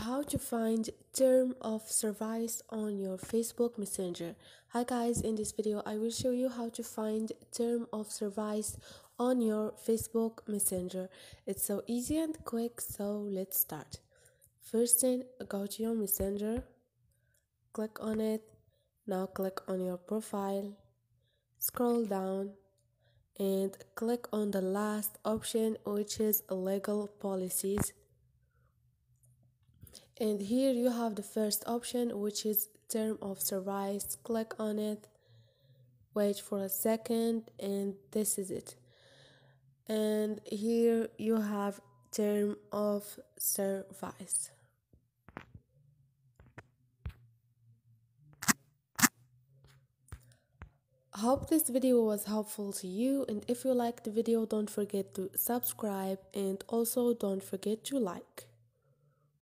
how to find term of service on your Facebook Messenger. Hi guys, in this video I will show you how to find term of service on your Facebook Messenger. It's so easy and quick, so let's start. First thing, go to your Messenger, click on it. Now click on your profile, scroll down and click on the last option, which is legal policies. And here you have the first option, which is term of service. Click on it, wait for a second, and this is it. And here you have term of service. Hope this video was helpful to you, and if you liked the video, don't forget to subscribe and also don't forget to like.